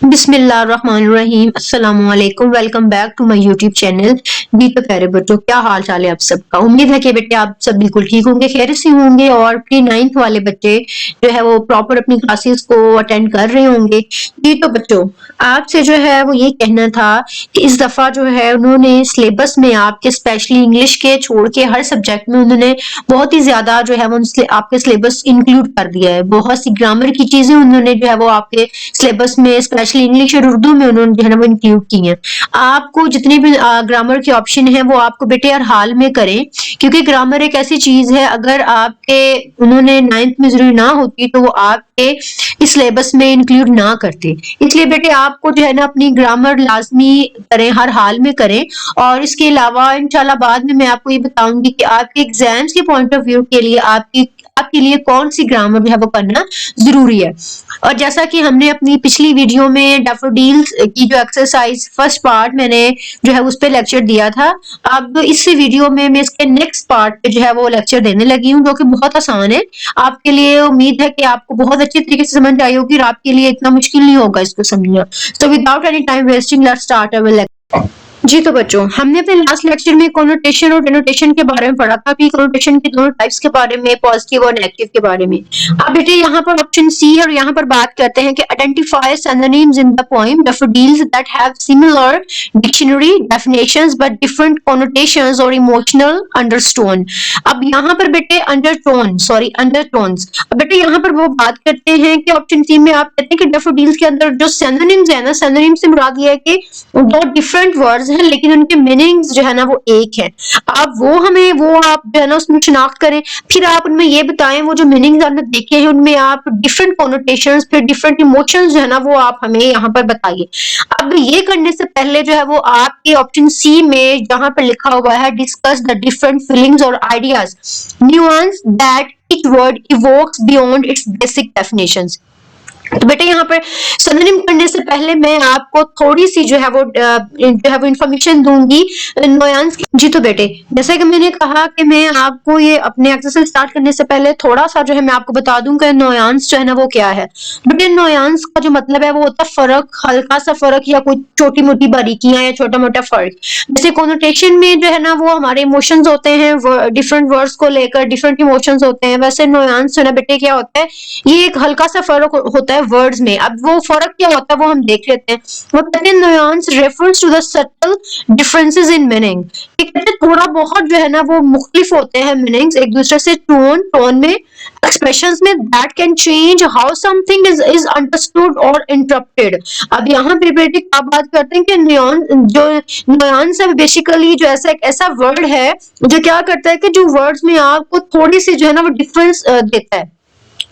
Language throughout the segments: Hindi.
बिस्मिल्लाहिर्रहमानिर्रहीम अस्सलामुअलैकुम। Welcome back to my YouTube channel. जी तो प्यारे बच्चों, क्या हाल चाल है आप सबका। उम्मीद है कि बेटे आप सब बिल्कुल ठीक होंगे, खैर से होंगे और प्री नाइन्थ वाले बच्चे जो है वो प्रॉपर अपनी क्लासेस को अटेंड कर रहे होंगे। जी तो बच्चों, आपसे जो है वो ये कहना था कि इस दफा जो है उन्होंने सिलेबस में आपके स्पेशली इंग्लिश के छोड़ के हर सब्जेक्ट में उन्होंने बहुत ही ज्यादा जो है वो आपके सिलेबस इंक्लूड कर दिया है। बहुत सी ग्रामर की चीजें उन्होंने जो है वो आपके सिलेबस में स्पेशली इंग्लिश और उर्दू में उन्होंने जो है ना वो इंक्लूड की है। आपको जितने भी ग्रामर के ऑप्शन है वो आपको बेटे हर हाल में करें, क्योंकि ग्रामर एक ऐसी चीज है, अगर आपके उन्होंने 9th में जरूरी ना होती तो वो आपके इस सिलेबस में इंक्लूड ना करते। इसलिए बेटे आपको जो है ना अपनी ग्रामर लाजमी करें, हर हाल में करें। और इसके अलावा इंशाल्लाह बाद में मैं आपको ये बताऊंगी कि आपके एग्जाम्स के पॉइंट ऑफ व्यू के लिए आपके लिए कौन सी ग्रामर जो है वो करना जरूरी है। और जैसा कि हमने अपनी पिछली वीडियो में डैफोडिल्स की जो एक्सरसाइज फर्स्ट पार्ट मैंने जो है उस पर लेक्चर दिया था, अब इस वीडियो में मैं इसके नेक्स्ट पार्ट पे जो है वो लेक्चर देने लगी हूँ, जो कि बहुत आसान है आपके लिए। उम्मीद है कि आपको बहुत अच्छी तरीके से समझ आई होगी और आपके लिए इतना मुश्किल नहीं होगा इसको समझना। So without any time wasting let's start our lecture. जी तो बच्चों, हमने अपने लास्ट लेक्चर में कोनोटेशन और डेनोटेशन के बारे में पढ़ा था, कि कोनोटेशन के दोनों टाइप्स के बारे में, पॉजिटिव और नेगेटिव के बारे में। अब बेटे यहाँ पर ऑप्शन सी है और यहाँ पर बात करते हैं कि identify synonyms in the poem Daffodils that have similar dictionary definitions but different connotations और इमोशनल अंडरटोन। अब यहाँ पर बेटे अंडरटोन्स। अब बेटे यहाँ पर वो बात करते हैं कि ऑप्शन सी में आप कहते हैं कि डैफोडिल्स के अंदर जो सिनोनिम्स है ना, सिनोनिम से मुराद ये है कि दो डिफरेंट वर्ड्स हैं लेकिन उनके मीनिंग्स जो है ना वो एक है। आप जो है ना उसमें शिनाख्त करें, फिर आप उनमें ये बताएं वो जो मीनिंग्स आपने देखे हैं उनमें आप डिफरेंट कॉनोटेशंस फिर डिफरेंट इमोशंस जो है ना वो आप हमें यहाँ पर बताइए। अब ये करने से पहले जो है वो आपके ऑप्शन सी में जहां पर लिखा हुआ है डिस्कस द डिफरेंट फीलिंग्स और ideas nuance that each word evokes beyond it's basic definitions. तो बेटे यहाँ पर सिनोनिम करने से पहले मैं आपको थोड़ी सी जो है वो इंफॉर्मेशन दूंगी नुयांस की। जी तो बेटे, जैसे कि मैंने कहा कि मैं आपको ये अपने एक्सरसाइज स्टार्ट करने से पहले थोड़ा सा जो है मैं आपको बता दूं कि नुयांस जो है ना वो क्या है। बेटे नुयांस का जो मतलब है वो होता है फर्क, हल्का सा फर्क या कोई छोटी मोटी बारीकियां या छोटा मोटा फर्क। जैसे कोनोटेशन में जो है ना वो हमारे इमोशंस होते हैं, डिफरेंट वर्ड्स को लेकर डिफरेंट इमोशंस होते हैं, वैसे नुयांस जो है बेटे क्या होता है, ये एक हल्का सा फर्क होता है वर्ड्स में। अब वो फर्क क्या होता है वो हम देख लेते हैं। वो कहते हैं nuance refers to the subtle differences in meaning. ये कहते हैं थोड़ा बहुत जो है ना वो मुख्तलिफ होते हैं मीनिंग्स एक दूसरे से, टोन में, एक्सप्रेशंस में, that can change how something is understood और इंटरप्टेड। अब यहाँ पे बेटे क्या बात करते हैं कि नुयांस है बेसिकली जो ऐसा वर्ड है जो क्या करता है कि जो वर्ड्स में आपको थोड़ी सी जो है ना वो डिफरेंस देता है।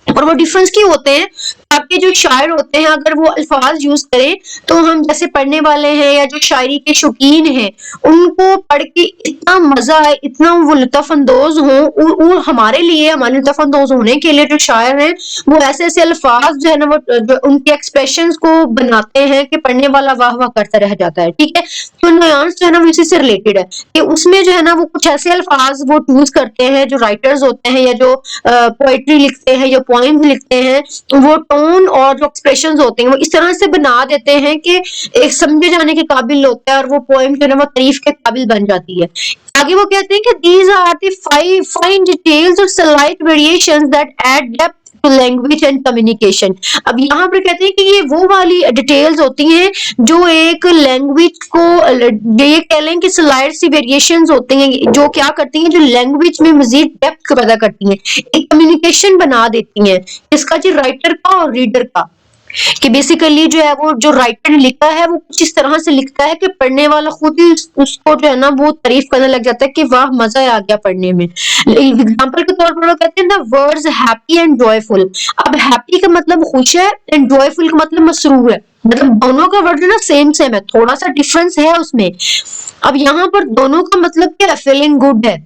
और वो डिफरेंस क्यों होते हैं? आपके जो शायर होते हैं अगर वो अल्फाज यूज करें तो हम जैसे पढ़ने वाले हैं या जो शायरी के शौकीन हैं उनको पढ़ के इतना मजा आए, इतना वो लुत्फानंदोज हो, हमारे लिए हमारे लुत्फानंदोज होने के लिए जो शायर हैं वो ऐसे ऐसे अल्फाज जो है ना वो जो उनके एक्सप्रेशंस को बनाते हैं कि पढ़ने वाला वाह वाह करता रह जाता है। ठीक है, तो नुयांस जो है ना वो इसी से रिलेटेड है कि उसमें जो है ना वो कुछ ऐसे अल्फाज वो चूज करते हैं जो राइटर्स होते हैं या जो पोएट्री लिखते हैं या पोएम्स लिखते हैं, वो टोन और जो एक्सप्रेशंस होते हैं वो इस तरह से बना देते हैं कि एक समझे जाने के काबिल होता है और वो पोएम जो है ना वो तारीफ के काबिल बन जाती है। आगे वो कहते हैं कि these are the fine details or slight variations that add depth to language and communication। अब यहाँ पर कहते हैं कि ये वो वाली डिटेल्स होती हैं जो एक लैंग्वेज को, ये कह लें कि स्लाइड सी वेरिएशंस होती हैं जो क्या करती हैं, जो लैंग्वेज में मजीद डेप्थ पैदा करती हैं, एक कम्युनिकेशन बना देती हैं इसका जी राइटर का और रीडर का। कि बेसिकली जो है वो जो राइटर ने लिखा है वो कुछ इस तरह से लिखता है कि पढ़ने वाला खुद ही उसको जो है ना वो तारीफ करने लग जाता है कि वाह मजा आ गया पढ़ने में। एग्जांपल के तौर पर वो कहते हैं the words happy and joyful. अब हैप्पी का मतलब खुश है एंड जॉयफुल का मतलब मसरूर है, मतलब दोनों का वर्ड ना सेम है, थोड़ा सा डिफरेंस है उसमें। अब यहाँ पर दोनों का मतलब क्या है, फीलिंग गुड है।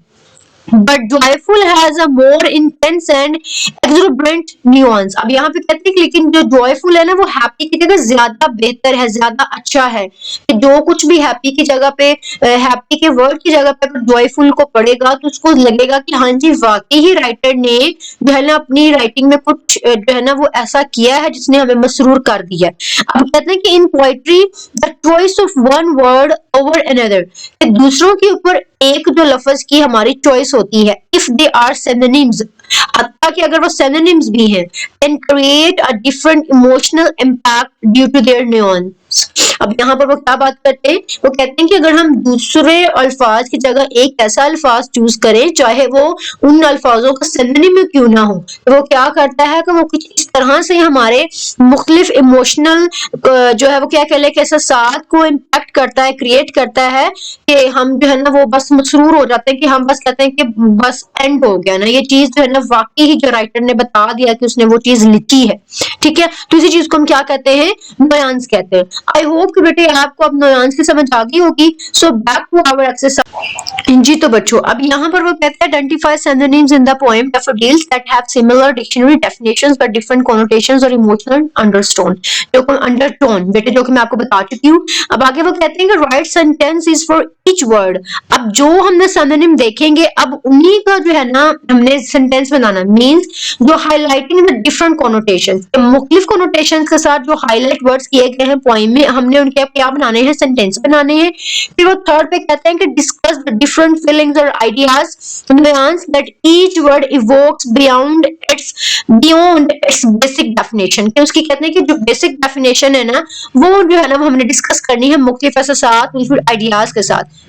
but joyful has a more intense and exuberant nuance। अब यहाँ पे कहते हैं कि लेकिन जो joyful है ना वो happy की जगह ज्यादा बेहतर है, ज्यादा अच्छा है। कि जो कुछ भी happy की जगह पे, happy के word की जगह पे अगर joyful को पढ़ेगा तो उसको लगेगा कि हाँ जी वाकई ही राइटर ने जो है ना अपनी राइटिंग में कुछ जो है ना वो ऐसा किया है जिसने हमें मसरूर कर दिया। अब कहते हैं कि in poetry the choice of one word over another, दूसरों के ऊपर एक जो लफ्ज की हमारी चॉइस होती है, इफ दे आर सिनोनिम्स, हत्ता कि अगर वो सिनोनिम्स भी हैं, can create a different emotional impact due to their nuance. अब यहाँ पर वो क्या बात करते हैं, वो कहते हैं कि अगर हम दूसरे अल्फाज की जगह एक ऐसा अल्फाज चूज करें चाहे वो उन अल्फाजों का सिनोनिम क्यों ना हो, तो वो क्या करता है कि वो कुछ इस तरह से हमारे मुख्तलिफ इमोशनल जो है वो क्या कह ले कि एहसासात को इम्पैक्ट करता है, क्रिएट करता है कि हम जो है ना वो बस मसरूर हो जाते हैं कि हम बस कहते हैं कि बस एंड हो गया ना ये चीज जो है ना, वाकई ही जो राइटर ने बता दिया कि उसने वो चीज लिखी है। ठीक है, तो इसी चीज को हम क्या कहते हैं, नोयांस कहते हैं। आई होप कि बेटे आपको अब नोयांस की समझ आ गई होगी। So back to our exercise. जी तो बच्चों अब यहाँ पर वो कहते हैं identify synonyms in the poem Daffodils that have similar dictionary definitions but different connotations और इमोशनल अंडरटोन, अंडरटोन बेटे जो कि मैं आपको बता चुकी हूँ। अब आगे वो कहते हैं कि right sentence is for each word. अब जो हमने सिनोनिम देखेंगे अब उन्हीं का जो है ना हमने सेंटेंस बनाना, मींस जो हाईलाइटिंग द डिफरेंट कॉनोटेशंस, मुख्तलिफ कॉनोटेशंस के साथ जो हाईलाइट वर्ड्स किए गए हैं पोएम में, हमने उनके अब क्या बनाने हैं, सेंटेंस बनाने हैं। फिर वो थर्ड पे कहते हैं कि डिस्कस द डिफरेंट फीलिंग्स और ideas nuance that each word evokes beyond it's basic definition, कि उसकी कहते हैं कि जो बेसिक डेफिनेशन है ना वो जो है ना वो हमने डिस्कस करनी है मुख्तलिफ आइडियाज के साथ।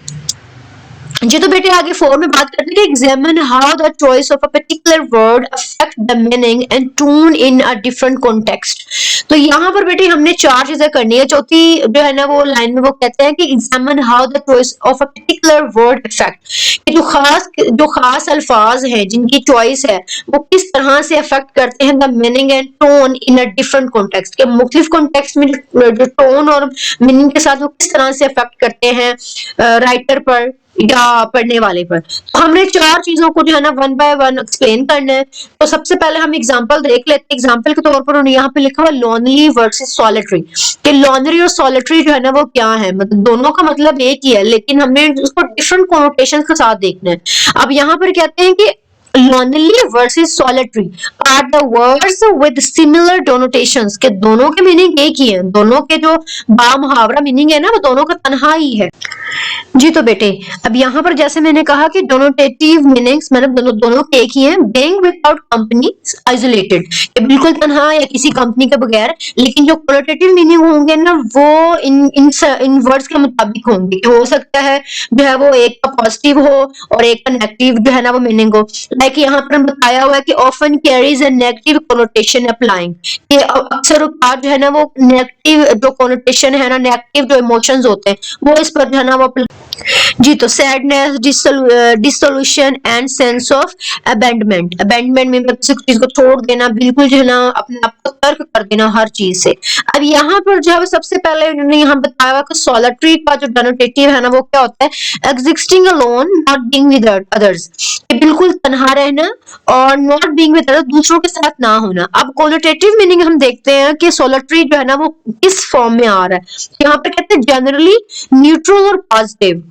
जी तो बेटे आगे 4 में बात करते हैं कि examine how the choice of a particular word affect the meaning and tone in a different context. तो यहाँ पर बेटे हमने 4 चीजें करनी है। चौथी जो है ना वो लाइन में वो कहते हैं कि examine how the choice of a particular word affect, जो खास अल्फाज हैं जिनकी चॉइस है वो किस तरह से अफेक्ट करते हैं the meaning and tone in a different context, के मुख्तलिफ कॉन्टेक्स्ट में जो टोन और मीनिंग के साथ वो किस तरह से अफेक्ट करते हैं राइटर पर या पढ़ने वाले पर। तो हमने 4 चीजों को जो है ना वन बाय वन एक्सप्लेन करना है। तो सबसे पहले हम एग्जांपल देख लेते हैं। एग्जांपल के तौर पर उन्होंने यहाँ पे लिखा हुआ लोनली वर्सेस सॉलिटरी, कि लोनली और सॉलिटरी जो है ना वो क्या है, मतलब दोनों का मतलब एक ही है लेकिन हमने उसको डिफरेंट कॉनोटेशन के साथ देखना है। अब यहाँ पर कहते हैं कि lonely versus solitary are the words with similar denotations, के दोनों के मीनिंग एक ही है, दोनों के जो बामुहावरा मीनिंग है ना वो दोनों का तन्हा ही है। जी तो बेटे अब यहाँ पर जैसे मैंने कहा कि डोनोटेटिव मीनिंग्स मतलब दोनों के एक ही हैं, being without company isolated, बिल्कुल तन्हा या किसी कंपनी के बगैर, लेकिन जो क्वालिटेटिव मीनिंग होंगे ना वो इन वर्ड्स के मुताबिक होंगे। हो सकता है जो है वो एक का पॉजिटिव हो और एक का नेगेटिव जो है ना वो मीनिंग हो। लाइक यहाँ पर बताया हुआ है कि often carries a negative connotation applying, कि अक्सर औकात जो है ना वो नेगेटिव जो कॉनोटेशन है ना, नेगेटिव जो इमोशंस होते हैं वो इस पर जो है ना वो जी तो sadness, dissolution and sense of abandonment. Abandonment में किसी चीज को छोड़ देना, बिल्कुल जो है ना अपने आप को तर्क कर देना हर चीज से। अब यहाँ पर जो है सबसे पहले उन्होंने यहाँ बताया कि सॉलिटरी का जो डेनोटेटिव है ना वो क्या होता है, existing alone not being with others, बिल्कुल तन्हा रहना और नॉट बीइंग विद अदर्स दूसरों के साथ ना होना। अब कॉलिटेटिव मीनिंग हम देखते हैं कि सॉलिटरी जो है ना वो किस फॉर्म में आ रहा है। यहाँ पर कहते हैं जनरली न्यूट्रल और positive,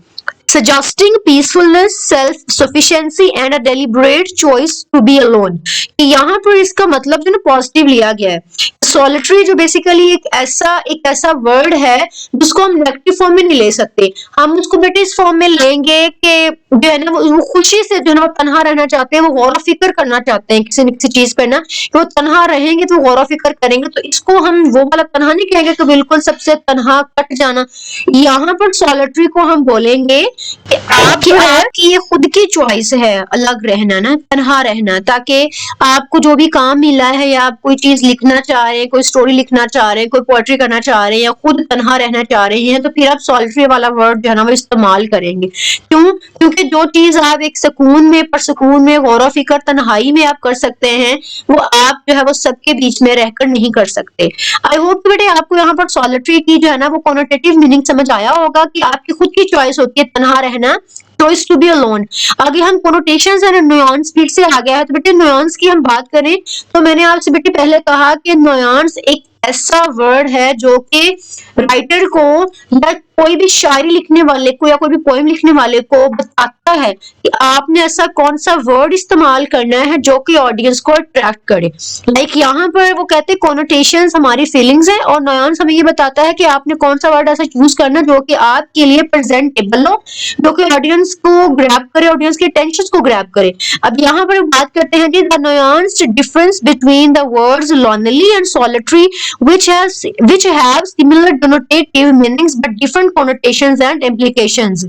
suggesting peacefulness, self-sufficiency and a deliberate choice to be alone। कि यहाँ पर इसका मतलब जो ना पॉजिटिव लिया गया है। सॉलिटरी जो बेसिकली एक ऐसा वर्ड है जिसको हम नेगेटिव फॉर्म में नहीं ले सकते, हम उसको बेटे इस फॉर्म में लेंगे कि जो है ना वो खुशी से जो है ना तन्हा रहना चाहते हैं, वो गौर फिक्र करना चाहते हैं किसी न किसी चीज पर ना, कि वो तन्हा रहेंगे तो गौर फिक्र करेंगे। तो इसको हम वो वाला तन्हा नहीं कहेंगे कि बिल्कुल सबसे तन्हा कट जाना। यहाँ पर सॉलिटरी को हम बोलेंगे कि आपकी ये खुद की चॉइस है अलग रहना ना, तन्हा रहना, ताकि आपको जो भी काम मिला है या आप कोई चीज लिखना चाह रहे हैं, कोई स्टोरी लिखना चाह रहे हैं, कोई पोएट्री करना चाह रहे हैं या खुद तन्हा रहना चाह रहे हैं, तो फिर आप सॉलिटरी वाला वर्ड जो है ना वो इस्तेमाल करेंगे। क्यों? क्योंकि जो चीज आप एक सुकून में परसुकून में गौर फिक्र तन्हाई में आप कर सकते हैं वो आप जो है वो सबके बीच में रहकर नहीं कर सकते। आई होप बेटे आपको यहाँ पर सॉलिटरी की जो है ना वो कॉनोटेटिव मीनिंग समझ आया होगा कि आपकी खुद की चॉइस होती है तन्हा रहना, choice to be alone। आगे हम connotations and nuance फिर से आ गया है, तो बेटे nuance की हम बात करें तो मैंने आपसे बेटे पहले कहा कि nuance एक ऐसा वर्ड है जो कि राइटर को या कोई भी शायरी लिखने वाले को या कोई भी पोएम लिखने वाले को बताता है कि आपने ऐसा कौन सा वर्ड इस्तेमाल करना है जो कि ऑडियंस को अट्रैक्ट करे। लाइक यहाँ पर वो कहते हैं कॉनोटेशंस हमारी फीलिंग्स है और नुआंस हमें ये बताता है कि आपने कौन सा वर्ड ऐसा चूज करना जो कि आपके लिए प्रेजेंटेबल हो, जो कि ऑडियंस को ग्रैब करे, ऑडियंस के टेंशन को ग्रैब करे। अब यहाँ पर बात करते हैं कि the nuanced difference between the words lonely and solitary which have similar denotative meanings but different connotations and implications।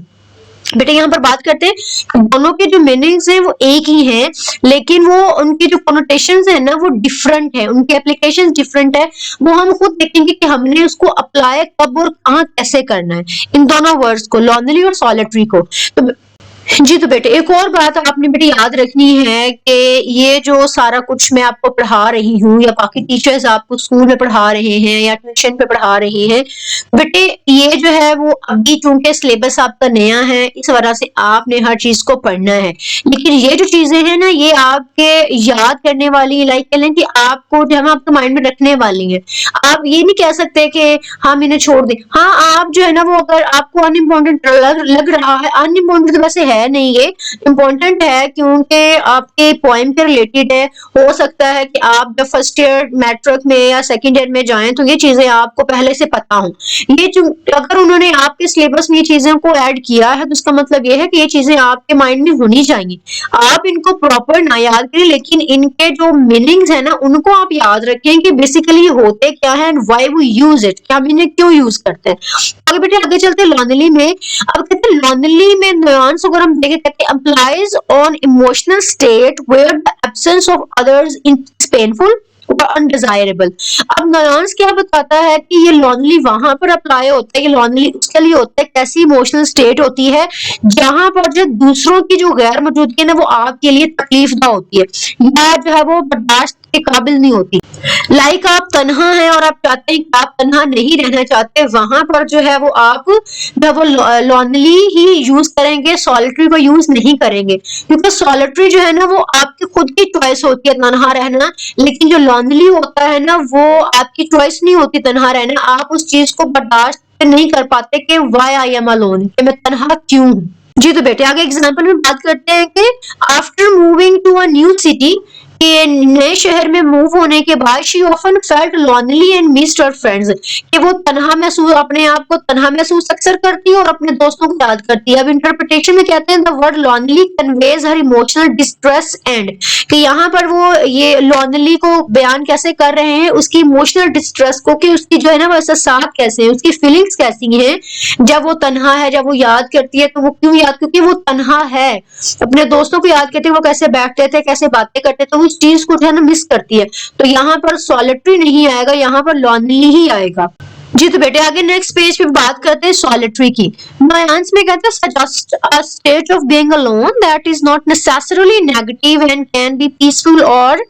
बेटे यहाँ पर बात करते हैं दोनों के जो मीनिंग्स हैं वो एक ही हैं, लेकिन वो उनकी जो कॉनोटेशंस है ना वो डिफरेंट है, उनके एप्लीकेशंस डिफरेंट है। वो हम खुद देखेंगे कि हमने उसको अप्लाई कब और कहाँ कैसे करना है इन दोनों वर्ड्स को, लॉन्ली और सॉलिटरी को। तो जी तो बेटे एक और बात आपने बेटे याद रखनी है कि ये जो सारा कुछ मैं आपको पढ़ा रही हूँ या बाकी टीचर्स आपको स्कूल में पढ़ा रहे हैं या ट्यूशन पे पढ़ा रहे हैं, बेटे ये जो है वो अभी चूंकि सिलेबस आपका नया है इस वजह से आपने हर चीज को पढ़ना है, लेकिन ये जो चीजें हैं ना ये आपके याद करने वाली, लाइक कह लें कि आपको जो है आपके माइंड में रखने वाली है। आप ये नहीं कह सकते कि हम इन्हें छोड़ दें। हाँ आप जो है ना वो अगर आपको अनइम्पोर्टेंट लग रहा है, अनइम्पोर्टेंट तो वैसे है नहीं, ये इम्पोर्टेंट है क्योंकि आपके पोएम के रिलेटेड है। हो सकता है कि आप जब फर्स्ट ईयर मैट्रिक में या सेकंड ईयर में जाएं तो ये चीजें आपको पहले से पता हो। ये अगर उन्होंने आपके सिलेबस में ये चीजों को ऐड किया है तो उसका मतलब ये है कि ये चीजें आपके माइंड में होनी चाहिए। आप इनको प्रॉपर ना याद करें, लेकिन इनके जो मीनिंग्स है ना उनको आप याद रखें कि बेसिकली होते क्या है and why we use it, कि हम इन्हें क्यों यूज करते हैं। आगे बेटे आगे चलते लॉन्ली में। अब कहते हैं लॉन्ली में नुआंस अगर हम देखें कहते हैं applies on emotional state where the absence of others is painful undesirable. अब नुआंस क्या बताता है कि ये लॉन्ली वहां पर अप्लाई होता है, ये लॉन्ली उसके लिए होता है कैसी इमोशनल स्टेट होती है जहां पर जो दूसरों की जो गैर मौजूदगी है ना वो आपके लिए तकलीफदा होती है या जो है वो बर्दाश्त के काबिल नहीं होती। लाइक आप तन्हा हैं और आप चाहते हैं कि आप तन्हा नहीं रहना चाहते, वहां पर जो है वो आप जो वो लॉन्ली ही यूज करेंगे, सॉलिटरी को यूज नहीं करेंगे, क्योंकि सॉलिटरी जो है ना वो आपकी खुद की चॉइस होती है तन्हा रहना, लेकिन जो लॉन्ली होता है ना वो आपकी चॉइस नहीं होती तन्हा रहना। आप उस चीज को बर्दाश्त नहीं कर पाते कि व्हाई आई एम अलोन, कि मैं तन्हा क्यों हूं। जी तो बेटे आगे एग्जांपल में बात करते हैं कि after moving to a new city, कि नए शहर में मूव होने के बाद she often felt lonely and missed her friends, कि वो तन्हा महसूस, अपने आप को तन्हा महसूस अक्सर करती है और अपने दोस्तों को याद करती है। अब इंटरप्रिटेशन में कहते हैं the word lonely conveys her emotional distress and, कि यहाँ पर वो ये लॉनली को बयान कैसे कर रहे हैं उसकी इमोशनल डिस्ट्रेस को, कि उसकी जो है ना वो एहसास कैसे हैं, उसकी फीलिंग्स कैसी हैं जब वो तन्हा है, जब वो याद करती है तो वो क्यों याद, क्योंकि वो तन्हा है। अपने दोस्तों को याद करते वो कैसे बैठते थे, कैसे बातें करते थे, उस चीज को जो है ना मिस करती है। तो यहाँ पर सॉलिटरी नहीं आएगा, यहाँ पर लॉनली ही आएगा। जी तो बेटे आगे नेक्स्ट पेज पे बात करते हैं सॉलिटरी की। नुआंस में कहते हैं suggest a state of being alone that is not necessarily negative and can be peaceful और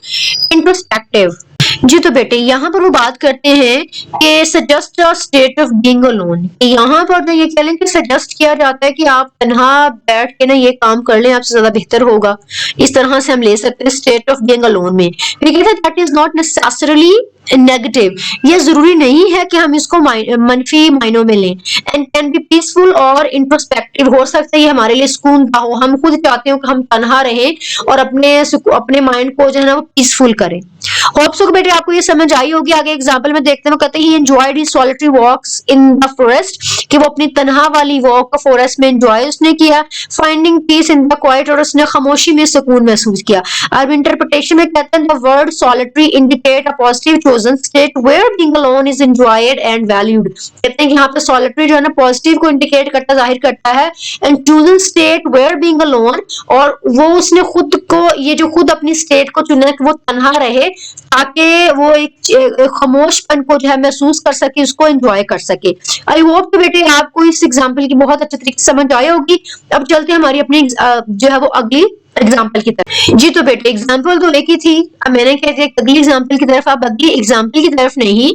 इंट्रोस्पेक्टिव। जी तो बेटे यहाँ पर वो बात करते हैं कि suggest a state of being alone, यहाँ पर तो ये कह लें कि सजेस्ट किया जाता है कि आप तन्हा बैठ के ना ये काम कर लें, आपसे ज्यादा बेहतर होगा। इस तरह से हम ले सकते हैं स्टेट ऑफ बीइंग अलोन में। That is not necessarily negative, ये जरूरी नहीं है कि हम इसको मनफी मायनों में लें। एंड कैन बी पीसफुल और इंट्रोस्पेक्टिव, हो सकता है ये हमारे लिए सुकून का हो, हम खुद चाहते हो कि हम तन्हा रहें और अपने माइंड को जो है ना वो पीसफुल करें। होप सो बेटे आपको ये समझ आई होगी। आगे एग्जांपल में देखते हैं, कहते हैं he enjoyed his solitary walks in the forest, कि वो अपनी तन्हा वाली वॉक को फॉरेस्ट में एंजॉय उसने किया। Finding peace in the quiet, और उसने खामोशी में सुकून महसूस किया। अब इंटरप्रिटेशन में कहते हैं the word solitary indicate a positive chosen state where being alone is enjoyed and valued. कहते हैं कि यहाँ पे सॉलिटरी जो है ना पॉजिटिव को इंडिकेट करता, जाहिर करता है, and chosen state where being alone, और वो उसने खुद को, ये जो खुद अपनी स्टेट को चुना कि वो तन्हा रहे ताकि वो एक खामोशपन को जो है महसूस कर सके, उसको एंजॉय कर सके। आई होप कि बेटे आपको इस एग्जांपल की बहुत अच्छे तरीके से समझ आई होगी। अब चलते हैं हमारी अपनी जो है वो अगली एग्जाम्पल की तरफ। जी तो बेटे एग्जाम्पल तो एक ही थी, अब मैंने कह दिया अगली एग्जाम्पल की तरफ, अब अगली एग्जाम्पल की तरफ नहीं,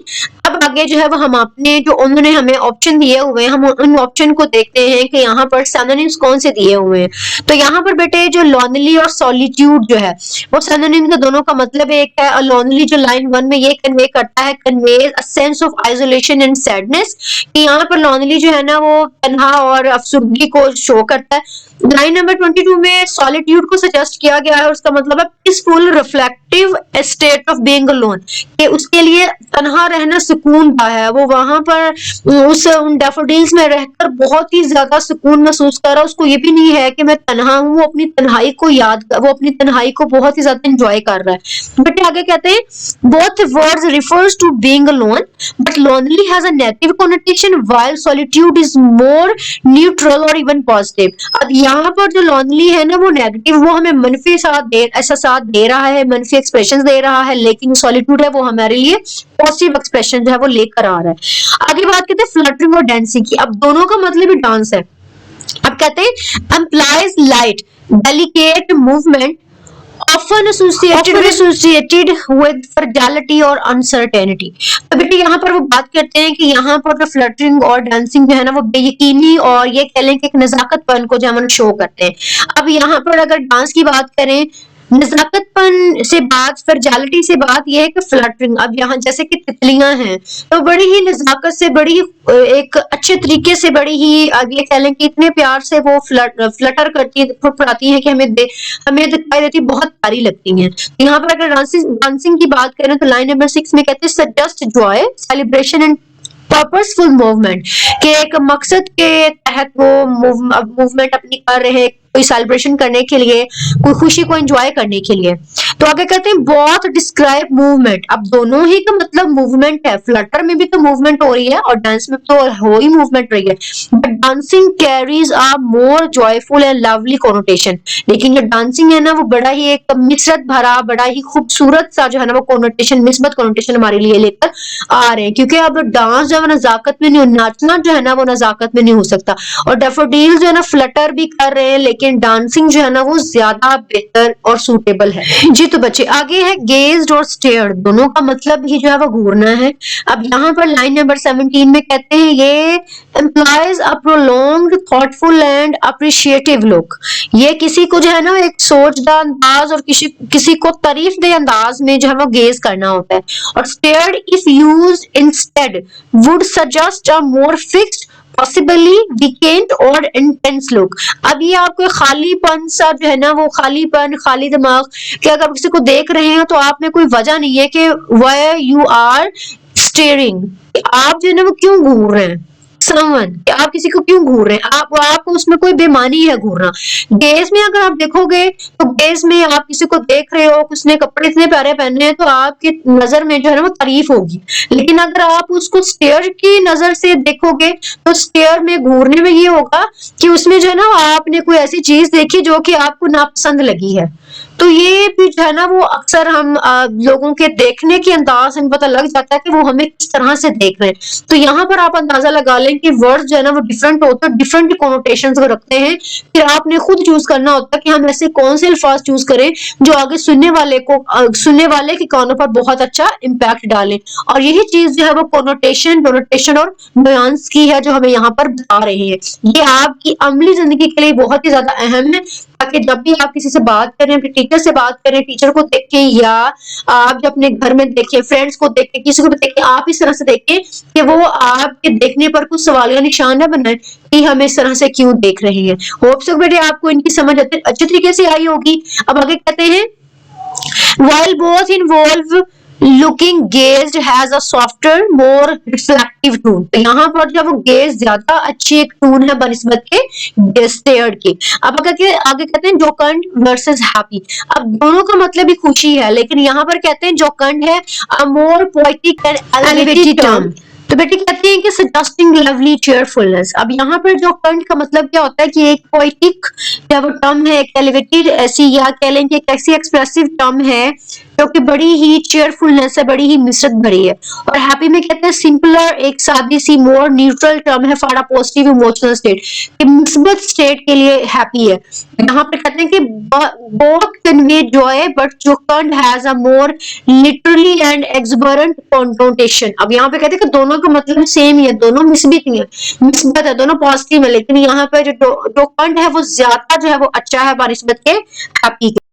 अब आगे जो है वो हम अपने जो उन्होंने हमें ऑप्शन दिए हुए हैं हम उन ऑप्शन को देखते हैं कि यहाँ पर सिनोनिम्स कौन से दिए हुए हैं। तो यहाँ पर बेटे जो लॉनली और सॉलिट्यूड जो है वो सिनोनिम, तो दोनों का मतलब एक है। लॉनली जो लाइन 1 में ये कन्वे करता है, convey a sense of isolation and sadness, कि यहाँ पर लॉनली जो है ना वो तन्हा और अफसुर्दगी को शो करता है। लाइन नंबर 22 में सॉलिट्यूड को सजेस्ट किया गया है, उसका मतलब है peaceful reflective state of being alone, कि उसके लिए तन्हा रहना सुकून का है, वो वहां पर उन डैफोडिल्स में रहकर बहुत ही ज्यादा सुकून महसूस कर रहा है। उसको ये भी नहीं है कि मैं तन्हा हूँ, वो अपनी तन्हाई को वो अपनी तन्हाई को बहुत ही ज्यादा एंजॉय कर रहा है। बट आगे कहते हैं both words refers to being alone but lonely has a negative connotation while solitude is more neutral और इवन पॉजिटिव। अब यहाँ पर जो लोनली है ना वो नेगेटिव, वो हमें मनफी ऐसा साथ दे रहा है, मनफी एक्सप्रेशन दे रहा है, लेकिन सॉलिट्यूड है वो हमारे लिए पॉजिटिव एक्सप्रेशन जो है वो लेकर आ रहा है। आगे बात करते हैं फ्लटरिंग और डांसिंग की। अब दोनों का मतलब ही डांस है। अब कहते हैं employees light delicate movement often associated with fragility और uncertainty। तो बेटे यहाँ पर वो बात करते हैं कि यहाँ पर जो फ्लटरिंग और डांसिंग जो है ना वो बेयकीनी और ये कह लें कि एक नजाकतपन को जो है शो करते हैं। अब यहाँ पर अगर डांस की बात करें, नजाकतपन से बात, फ्रैजिलिटी से बात यह है कि फ्लटरिंग, अब यहाँ जैसे कि तितलियां हैं तो बड़ी ही नजाकत से, बड़ी ही एक अच्छे तरीके से, बड़ी ही अब ये कह लें कि इतने प्यार से वो फ्लटर करती है, फुड़फुड़ाती है कि हमें दिखाई देती, बहुत प्यारी लगती हैं। यहाँ पर अगर डांसिंग की बात करें तो लाइन नंबर 6 में कहते हैं suggest Joy celebration and purposeful movement, के एक मकसद के तहत वो मूवमेंट अपनी कर रहे हैं, कोई सेलिब्रेशन करने के लिए, कोई खुशी को एंजॉय करने के लिए। तो आगे कहते हैं बोथ डिस्क्राइब मूवमेंट। अब दोनों ही का मतलब मूवमेंट है, फ्लटर में भी तो मूवमेंट हो रही है और डांस में तो हो ही मूवमेंट रही है, but dancing carries a more joyful and lovely connotation. लेकिन जो डांसिंग है ना वो बड़ा ही एक मिसरत भरा, बड़ा ही खूबसूरत सा जो है ना वो कॉनोटेशन, मिसबत कॉनोटेशन हमारे लिए लेकर आ रहे हैं, क्योंकि अब डांस जो है नजाकत में नहीं, नाचना जो है ना वो नजाकत में नहीं हो सकता। और डैफोडिल जो है ना फ्लटर भी कर रहे हैं, लेकिन डांसिंग जो है ना वो ज्यादा बेहतर और सूटेबल है। जी तो बच्चे आगे है गेज्ड और स्टेयर्ड, दोनों का मतलब ही जो है वो घूरना है। अब यहाँ पर लाइन नंबर 17 में कहते हैं ये implies a prolonged thoughtful and appreciative look, ये किसी को जो है ना एक सोचदार अंदाज और किसी को तारीफ दे अंदाज में जो है वो गेज करना होता है। और stared if used instead would suggest a more fixed possibly weekend और इंटेंस लुक। अब ये आपको खालीपन सा जो है ना वो खालीपन, खाली दिमाग, कि अगर किसी को देख रहे हैं तो आप में कोई वजह नहीं है कि व्हाई यू आर स्टेयरिंग, आप जो है ना वो क्यों घूर रहे हैं समवन, कि आप किसी को क्यों घूर रहे हैं, आपको उसमें कोई बेमानी है घूरना। गेज में अगर आप देखोगे तो गेज में आप किसी को देख रहे हो, उसने कपड़े इतने प्यारे पहने हैं तो आपकी नजर में जो है ना वो तारीफ होगी। लेकिन अगर आप उसको स्टेयर की नजर से देखोगे तो स्टेयर में घूरने में ये होगा कि उसमें जो है ना आपने कोई ऐसी चीज देखी जो कि आपको नापसंद लगी है। तो ये भी जो है ना वो अक्सर हम लोगों के देखने के अंदाज से पता लग जाता है कि वो हमें किस तरह से देख रहे हैं। तो यहाँ पर आप अंदाजा लगा लें कि वर्ड्स जो है ना वो डिफरेंट होते हैं, डिफरेंट कॉनोटेशंस को रखते हैं। फिर आपने खुद चूज करना होता है कि हम ऐसे कौन से अल्फाज चूज करें जो आगे सुनने वाले के कानों पर बहुत अच्छा इम्पैक्ट डालें। और यही चीज जो है वो कॉनोटेशन, डोनोटेशन और नुआंस की है जो हमें यहाँ पर बता रहे हैं। ये आपकी अमली जिंदगी के लिए बहुत ही ज्यादा अहम है, ताकि जब भी आप किसी से बात करें, अपने टीचर से बात करें, टीचर को देख के या आप जब अपने घर में देखें, फ्रेंड्स को देख के, किसी को भी देख के, आप इस तरह से देखें कि वो आपके देखने पर कुछ सवालिया निशान न बनाए कि हम इस तरह से क्यों देख रहे हैं। होप सो बेटे आपको इनकी समझ अच्छे तरीके से आई होगी। अब आगे कहते हैं while both involve looking gazed has a softer more reflective tone। तो यहाँ पर जब वो गेज ज्यादा अच्छी एक टून है बनिस्बत के स्टेयर्ड की। अब आगे कहते हैं जोकंड वर्सेस हैप्पी। अब दोनों का मतलब ही खुशी है, लेकिन यहाँ पर कहते हैं जोकंड है a more poetic and elevated term। तो बेटे कहते हैं कि सजेस्टिंग लवली चेयरफुलनेस। अब यहाँ पर जो कंड का मतलब क्या होता है कि एक पोइटिक टर्म है, एक एलिवेटेड ऐसी, या कह लें कि एक ऐसी एक्सप्रेसिव टर्म है जो कि बड़ी ही चेयरफुलनेस है, बड़ी ही मिसरत भरी है। और हैप्पी में कहते हैं सिंपलर, एक सादी सी मोर न्यूट्रल टर्म है for a positive emotional state, कि मुस्बत स्टेट के लिए हैप्पी है। यहाँ पे कहते हैं कि both convey joy but Jokund has a more literally and exuberant connotation। अब यहाँ पे कहते हैं कि दोनों का मतलब सेम ही है, दोनों मिसबत ही है, मिसबत है, दोनों पॉजिटिव है, लेकिन यहाँ पे जो जोकंड है वो ज्यादा जो है वो अच्छा है बनिस्बत के हैप्पी के।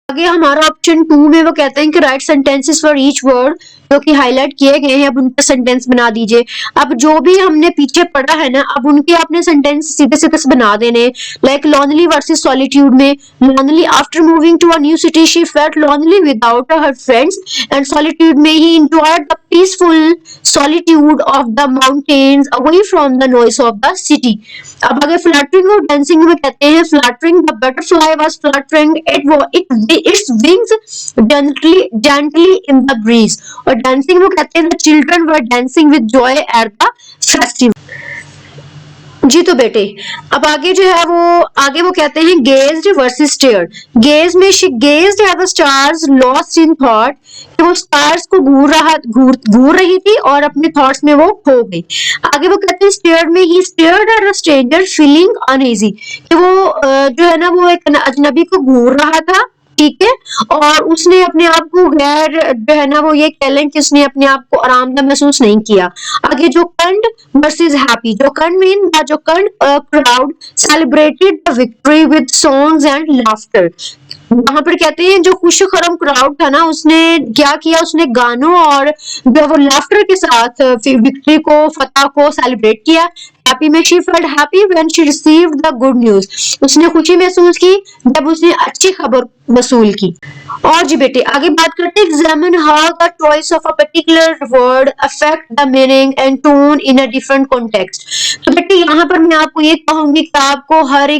आगे हमारा ऑप्शन 2 में वो कहते हैं कि right sentences for each word, जो कि हाईलाइट किए गए हैं, अब उनका सेंटेंस बना दीजिए। अब जो भी हमने पीछे पढ़ा है ना, अब उनके आपने सेंटेंस सीधे सीधे बना देने। लाइक लॉनली वर्सेस सॉलिट्यूड में, lonely after moving to a new city she felt lonely without her friends, and solitude में he enjoyed the peaceful solitude of the mountains away from the noise of the city. अब अगर फ्लटरिंग और डांसिंग में कहते हैं fluttering, the butterfly was fluttering its wings gently in the breeze। और dancing में कहते हैं the children were dancing with joy at the festival। जी तो बेटे अब आगे जो है वो कहते हैं गेज्ड वर्सेस स्टेयर्ड। गेज में she gazed at the stars lost in thought, कि वो स्टार्स को घूर रही थी और अपने थॉट्स में वो खो गई। आगे वो कहते हैं स्टेयर्ड में he stared at a stranger feeling uneasy, कि वो जो है ना वो एक अजनबी को घूर रहा था, ठीक है, और उसने अपने आप को गैर जो है ना वो ये कह लें कि उसने अपने आप को आरामदायक महसूस नहीं किया। आगे जो कंड वर्सेस हैप्पी, जो कंड मीन जो कंड crowd celebrated the victory with songs and laughter. वहां पर कहते हैं जो खुश खरम क्राउड था ना, उसने क्या किया, उसने गानों और जो वो लाफ्टर के साथ विक्ट्री को, फतह को सेलिब्रेट किया। हैप्पी में she felt happy when she received the good news, उसने खुशी महसूस की जब उसने अच्छी खबर वसूल की। और जी बेटे आगे बात करते हैं examine how the choice of a particular word affect the meaning and tone in a different context. तो बेटे यहाँ पर मैं आपको ये कहूंगी कि आपको हर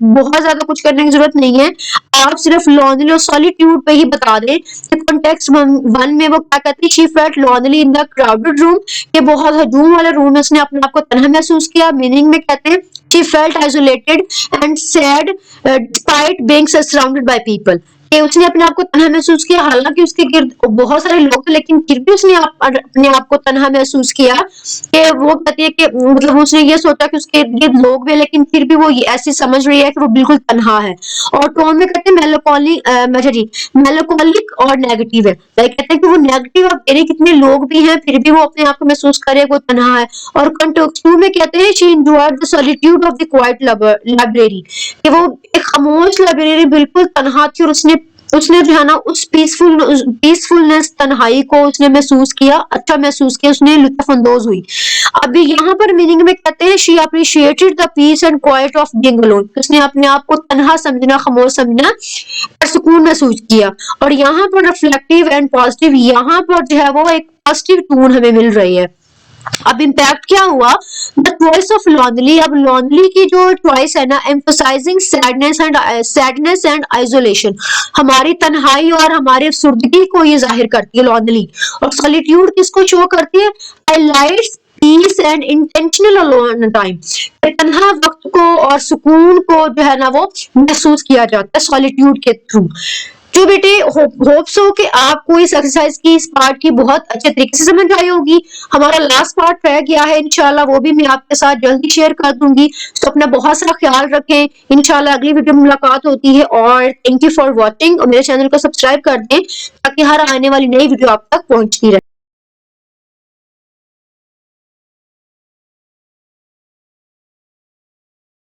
बहुत ज्यादा कुछ करने की जरूरत नहीं है, आप सिर्फ लॉनली और सॉलिट्यूड पे ही बता दें कि कॉन्टेक्स्ट 1 में वो क्या कहती है, she felt lonely in the crowded room, ये बहुत हजूम वाले रूम में उसने अपने आप को तन्हा महसूस किया। मीनिंग में कहते हैं she felt isolated and sad despite being surrounded by people, कि उसने अपने आप को तन्हा महसूस किया, हालांकि उसके गिर्द बहुत सारे लोग थे, लेकिन फिर भी उसने अपने आप को तन्हा महसूस किया। कि वो कहती है कि मतलब उसने ये सोचा कि उसके गिर्द लोग भी, लेकिन फिर भी वो ऐसी समझ रही है कि वो बिल्कुल तन्हा है। और टोन में कहते हैं मेलोकोलिक और नेगेटिव है, कहते हैं कि वो नेगेटिव और मेरे कितने लोग भी हैं फिर भी वो अपने आप को महसूस करे वो तन्हा है। और कंटेक्स्ट में कहते हैं she enjoyed the solitude of the quite library, कि वो एक खामोश लाइब्रेरी बिल्कुल तन्हा थी और उसने जो है ना उस पीसफुलनेस तन्हाई को उसने महसूस किया, अच्छा महसूस किया, उसने लुत्फ अंदोज हुई। अभी यहाँ पर मीनिंग में कहते हैं she appreciated the peace and quiet of being alone, उसने अपने आप को तन्हा समझना, खामोश समझना और सुकून महसूस किया। और यहाँ पर रिफ्लेक्टिव एंड पॉजिटिव, यहाँ पर जो है वो एक पॉजिटिव टून हमें मिल रही है। अब इम्पैक्ट क्या हुआ, द चॉइस ऑफ लॉनली, अब लॉनली की जो चॉइस है ना एम्फसाइजिंग सैडनेस एंड आइसोलेशन, हमारी तन्हाई और हमारी अफसुर्दगी को ये जाहिर करती है लॉनली। और सॉलिट्यूड किसको शो करती है, highlights peace and intentional alone time, तन्हा वक्त को और सुकून को जो है ना वो महसूस किया जाता है सॉलिट्यूड के थ्रू। जो बेटे होप्स हो कि आपको इस एक्सरसाइज की इस पार्ट की बहुत अच्छे तरीके से समझ आई होगी। हमारा लास्ट पार्ट रह गया है, इंशाल्लाह वो भी मैं आपके साथ जल्दी शेयर कर दूंगी। तो अपना बहुत सारा ख्याल रखें, इंशाल्लाह अगली वीडियो में मुलाकात होती है। और थैंक यू फॉर वॉचिंग, और मेरे चैनल को सब्सक्राइब कर दें ताकि हर आने वाली नई वीडियो आप तक पहुंचती रहे।